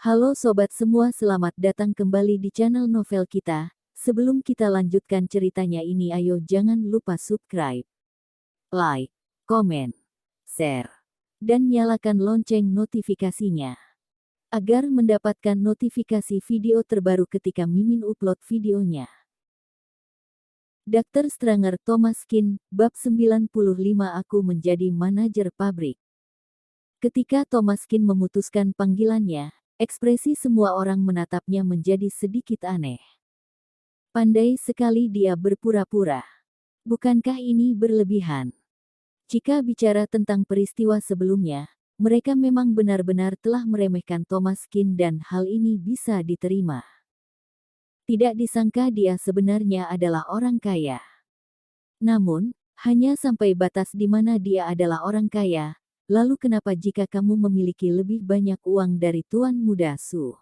Halo sobat semua, selamat datang kembali di channel novel kita. Sebelum kita lanjutkan ceritanya ini, ayo jangan lupa subscribe, like, komen, share, dan nyalakan lonceng notifikasinya agar mendapatkan notifikasi video terbaru ketika Mimin upload videonya. Dr. Stranger Thomas Kin, bab 95. Aku menjadi manajer pabrik. Ketika Thomas Kin memutuskan panggilannya, ekspresi semua orang menatapnya menjadi sedikit aneh. Pandai sekali dia berpura-pura. Bukankah ini berlebihan? Jika bicara tentang peristiwa sebelumnya, mereka memang benar-benar telah meremehkan Thomas Kin dan hal ini bisa diterima. Tidak disangka dia sebenarnya adalah orang kaya. Namun, hanya sampai batas di mana dia adalah orang kaya. Lalu kenapa jika kamu memiliki lebih banyak uang dari Tuan Muda Su?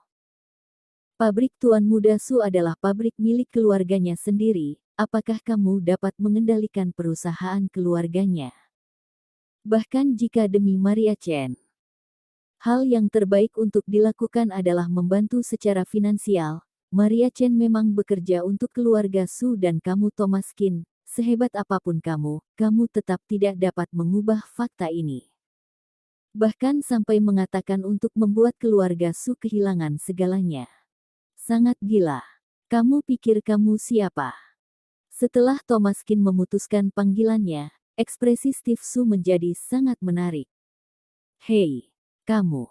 Pabrik Tuan Muda Su adalah pabrik milik keluarganya sendiri. Apakah kamu dapat mengendalikan perusahaan keluarganya? Bahkan jika demi Maria Chen, hal yang terbaik untuk dilakukan adalah membantu secara finansial. Maria Chen memang bekerja untuk keluarga Su dan kamu Thomas Kin. Sehebat apapun kamu tetap tidak dapat mengubah fakta ini. Bahkan sampai mengatakan untuk membuat keluarga Su kehilangan segalanya. Sangat gila. Kamu pikir kamu siapa? Setelah Thomas Kin memutuskan panggilannya, ekspresi Steve Su menjadi sangat menarik. Hei, kamu.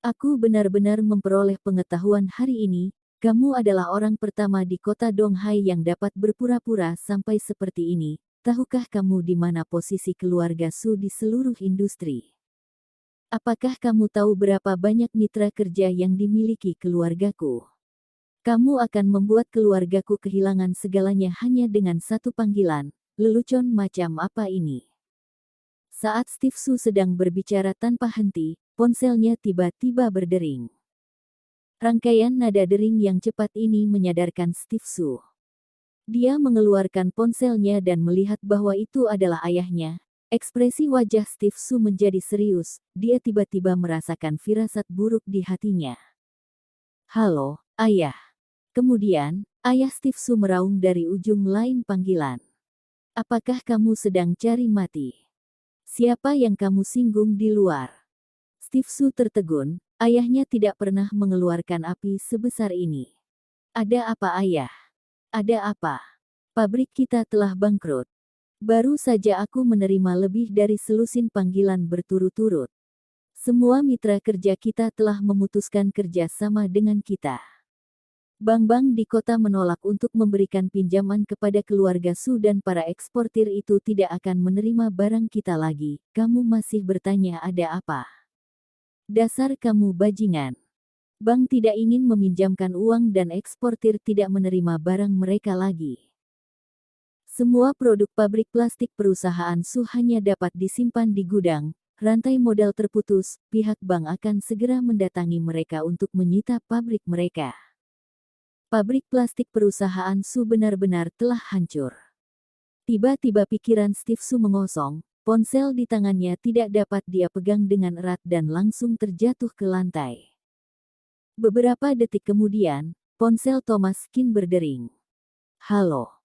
Aku benar-benar memperoleh pengetahuan hari ini. Kamu adalah orang pertama di kota Donghai yang dapat berpura-pura sampai seperti ini. Tahukah kamu di mana posisi keluarga Su di seluruh industri? Apakah kamu tahu berapa banyak mitra kerja yang dimiliki keluargaku? Kamu akan membuat keluargaku kehilangan segalanya hanya dengan satu panggilan. Lelucon macam apa ini? Saat Steve Su sedang berbicara tanpa henti, ponselnya tiba-tiba berdering. Rangkaian nada dering yang cepat ini menyadarkan Steve Su. Dia mengeluarkan ponselnya dan melihat bahwa itu adalah ayahnya. Ekspresi wajah Steve Su menjadi serius. Dia tiba-tiba merasakan firasat buruk di hatinya. Halo, ayah. Kemudian, ayah Steve Su meraung dari ujung lain panggilan. Apakah kamu sedang cari mati? Siapa yang kamu singgung di luar? Steve Su tertegun, ayahnya tidak pernah mengeluarkan api sebesar ini. Ada apa ayah? Ada apa? Pabrik kita telah bangkrut. Baru saja aku menerima lebih dari selusin panggilan berturut-turut. Semua mitra kerja kita telah memutuskan kerja sama dengan kita. Bank-bank di kota menolak untuk memberikan pinjaman kepada keluarga Su dan para eksportir itu tidak akan menerima barang kita lagi. Kamu masih bertanya ada apa? Dasar kamu bajingan. Bank tidak ingin meminjamkan uang dan eksportir tidak menerima barang mereka lagi. Semua produk pabrik plastik perusahaan Su hanya dapat disimpan di gudang. Rantai modal terputus, pihak bank akan segera mendatangi mereka untuk menyita pabrik mereka. Pabrik plastik perusahaan Su benar-benar telah hancur. Tiba-tiba pikiran Steve Su mengosong, ponsel di tangannya tidak dapat dia pegang dengan erat dan langsung terjatuh ke lantai. Beberapa detik kemudian, ponsel Thomas Kin berdering. Halo.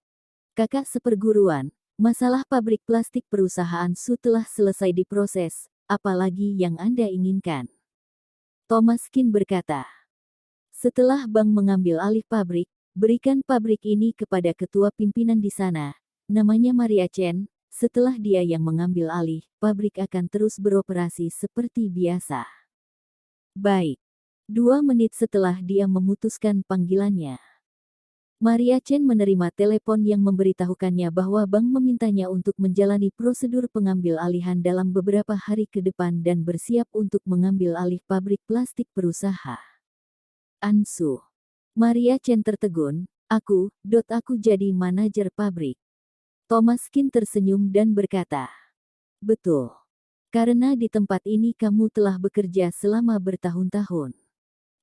Kakak seperguruan, masalah pabrik plastik perusahaan Su telah selesai diproses, apalagi yang Anda inginkan? Thomas Kin berkata. Setelah bank mengambil alih pabrik, berikan pabrik ini kepada ketua pimpinan di sana, namanya Maria Chen. Setelah dia yang mengambil alih, pabrik akan terus beroperasi seperti biasa. Baik. 2 menit setelah dia memutuskan panggilannya, Maria Chen menerima telepon yang memberitahukannya bahwa bank memintanya untuk menjalani prosedur pengambil alihan dalam beberapa hari ke depan dan bersiap untuk mengambil alih pabrik plastik perusahaan Ansu. Maria Chen tertegun, aku jadi manajer pabrik. Thomas Kin tersenyum dan berkata, betul. Karena di tempat ini kamu telah bekerja selama bertahun-tahun.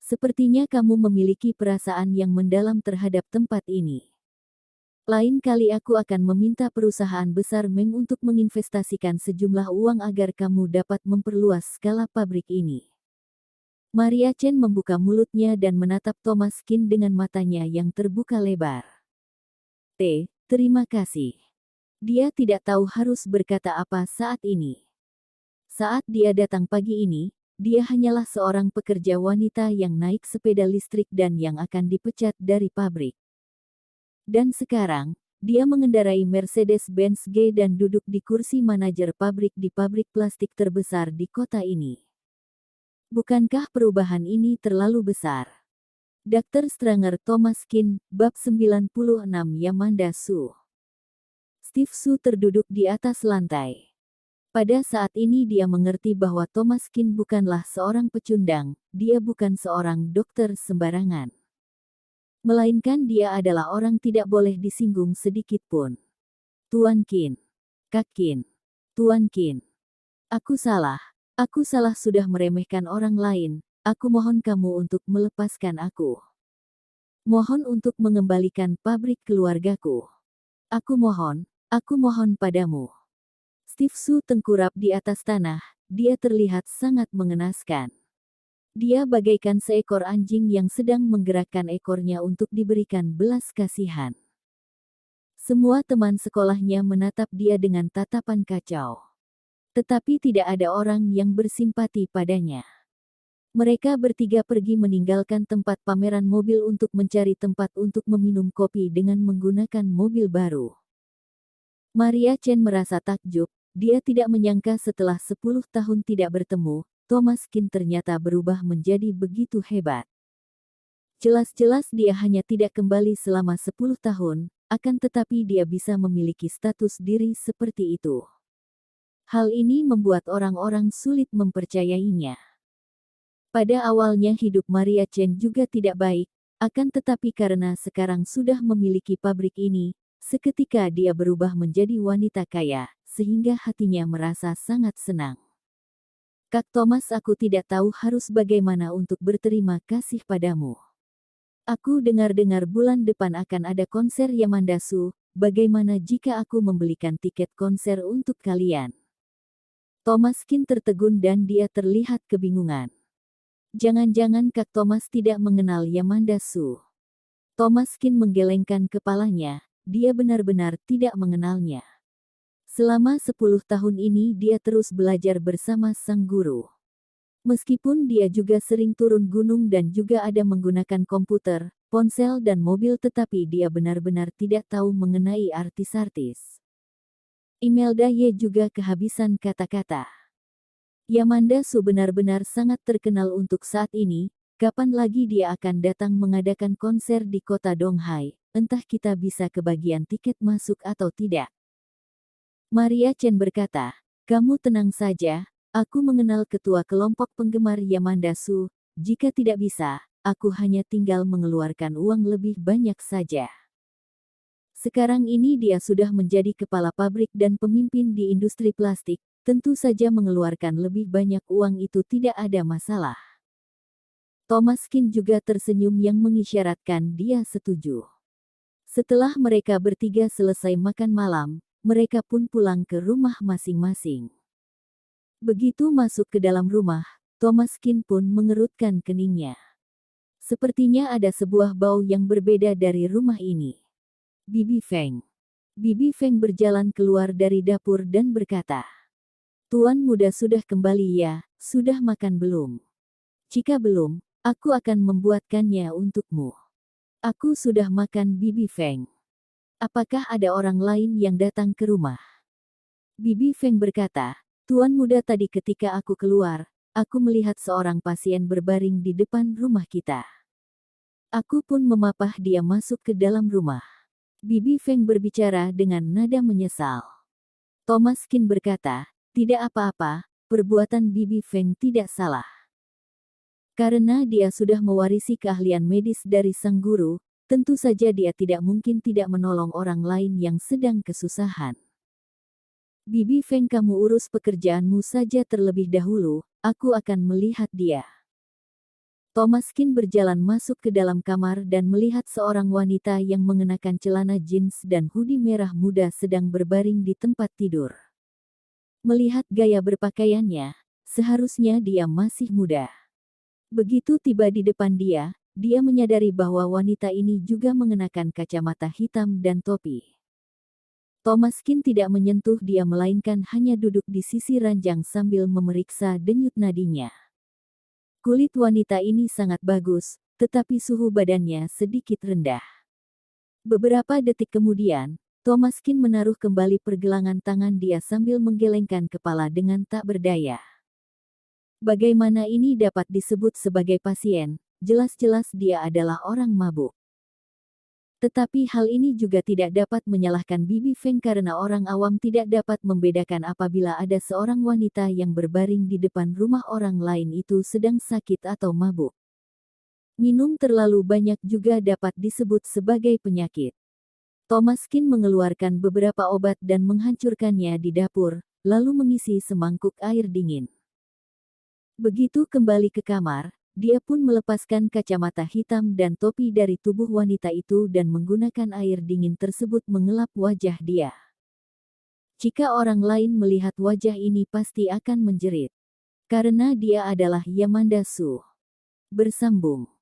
Sepertinya kamu memiliki perasaan yang mendalam terhadap tempat ini. Lain kali aku akan meminta perusahaan besar Meng untuk menginvestasikan sejumlah uang agar kamu dapat memperluas skala pabrik ini. Maria Chen membuka mulutnya dan menatap Thomas Kin dengan matanya yang terbuka lebar. Terima kasih. Dia tidak tahu harus berkata apa saat ini. Saat dia datang pagi ini, dia hanyalah seorang pekerja wanita yang naik sepeda listrik dan yang akan dipecat dari pabrik. Dan sekarang, dia mengendarai Mercedes-Benz G dan duduk di kursi manajer pabrik di pabrik plastik terbesar di kota ini. Bukankah perubahan ini terlalu besar? Dr. Stranger Thomas Kin, bab 96 Yamanda Su. Steve Su terduduk di atas lantai. Pada saat ini dia mengerti bahwa Thomas Kin bukanlah seorang pecundang, dia bukan seorang dokter sembarangan. Melainkan dia adalah orang tidak boleh disinggung sedikit pun. Tuan Kin. Kak Kin. Tuan Kin. Aku salah sudah meremehkan orang lain, aku mohon kamu untuk melepaskan aku. Mohon untuk mengembalikan pabrik keluargaku. Aku mohon padamu. Steve Su tengkurap di atas tanah, dia terlihat sangat mengenaskan. Dia bagaikan seekor anjing yang sedang menggerakkan ekornya untuk diberikan belas kasihan. Semua teman sekolahnya menatap dia dengan tatapan kacau. Tetapi tidak ada orang yang bersimpati padanya. Mereka bertiga pergi meninggalkan tempat pameran mobil untuk mencari tempat untuk meminum kopi dengan menggunakan mobil baru. Maria Chen merasa takjub. Dia tidak menyangka setelah 10 tahun tidak bertemu, Thomas Kin ternyata berubah menjadi begitu hebat. Jelas-jelas dia hanya tidak kembali selama 10 tahun, akan tetapi dia bisa memiliki status diri seperti itu. Hal ini membuat orang-orang sulit mempercayainya. Pada awalnya hidup Maria Chen juga tidak baik, akan tetapi karena sekarang sudah memiliki pabrik ini, seketika dia berubah menjadi wanita kaya, sehingga hatinya merasa sangat senang. Kak Thomas, aku tidak tahu harus bagaimana untuk berterima kasih padamu. Aku dengar-dengar bulan depan akan ada konser Yamanda Su, bagaimana jika aku membelikan tiket konser untuk kalian? Thomas Kin tertegun dan dia terlihat kebingungan. Jangan-jangan Kak Thomas tidak mengenal Yamanda Su. Thomas Kin menggelengkan kepalanya, dia benar-benar tidak mengenalnya. Selama 10 tahun ini dia terus belajar bersama sang guru. Meskipun dia juga sering turun gunung dan juga ada menggunakan komputer, ponsel dan mobil, tetapi dia benar-benar tidak tahu mengenai artis-artis. Imelda Ye juga kehabisan kata-kata. Yamanda Su benar-benar sangat terkenal untuk saat ini, kapan lagi dia akan datang mengadakan konser di kota Donghai, entah kita bisa kebagian tiket masuk atau tidak. Maria Chen berkata, kamu tenang saja, aku mengenal ketua kelompok penggemar Yamanda Su, jika tidak bisa, aku hanya tinggal mengeluarkan uang lebih banyak saja. Sekarang ini dia sudah menjadi kepala pabrik dan pemimpin di industri plastik, tentu saja mengeluarkan lebih banyak uang itu tidak ada masalah. Thomas Kin juga tersenyum yang mengisyaratkan dia setuju. Setelah mereka bertiga selesai makan malam, mereka pun pulang ke rumah masing-masing. Begitu masuk ke dalam rumah, Thomas Kin pun mengerutkan keningnya. Sepertinya ada sebuah bau yang berbeda dari rumah ini. Bibi Feng. Bibi Feng berjalan keluar dari dapur dan berkata, Tuan muda sudah kembali ya, sudah makan belum? Jika belum, aku akan membuatkannya untukmu. Aku sudah makan, Bibi Feng. Apakah ada orang lain yang datang ke rumah? Bibi Feng berkata, Tuan muda, tadi ketika aku keluar, aku melihat seorang pasien berbaring di depan rumah kita. Aku pun memapah dia masuk ke dalam rumah. Bibi Feng berbicara dengan nada menyesal. Thomas Kin berkata, tidak apa-apa, perbuatan Bibi Feng tidak salah. Karena dia sudah mewarisi keahlian medis dari sang guru, tentu saja dia tidak mungkin tidak menolong orang lain yang sedang kesusahan. Bibi Feng, kamu urus pekerjaanmu saja terlebih dahulu, aku akan melihat dia. Thomas Kin berjalan masuk ke dalam kamar dan melihat seorang wanita yang mengenakan celana jeans dan hoodie merah muda sedang berbaring di tempat tidur. Melihat gaya berpakaiannya, seharusnya dia masih muda. Begitu tiba di depan dia menyadari bahwa wanita ini juga mengenakan kacamata hitam dan topi. Thomaskin tidak menyentuh dia melainkan hanya duduk di sisi ranjang sambil memeriksa denyut nadinya. Kulit wanita ini sangat bagus, tetapi suhu badannya sedikit rendah. Beberapa detik kemudian, Thomaskin menaruh kembali pergelangan tangan dia sambil menggelengkan kepala dengan tak berdaya. Bagaimana ini dapat disebut sebagai pasien? Jelas-jelas dia adalah orang mabuk. Tetapi hal ini juga tidak dapat menyalahkan Bibi Feng karena orang awam tidak dapat membedakan apabila ada seorang wanita yang berbaring di depan rumah orang lain itu sedang sakit atau mabuk. Minum terlalu banyak juga dapat disebut sebagai penyakit. Thomaskin mengeluarkan beberapa obat dan menghancurkannya di dapur, lalu mengisi semangkuk air dingin. Begitu kembali ke kamar, dia pun melepaskan kacamata hitam dan topi dari tubuh wanita itu dan menggunakan air dingin tersebut mengelap wajah dia. Jika orang lain melihat wajah ini pasti akan menjerit. Karena dia adalah Yamanda Su. Bersambung.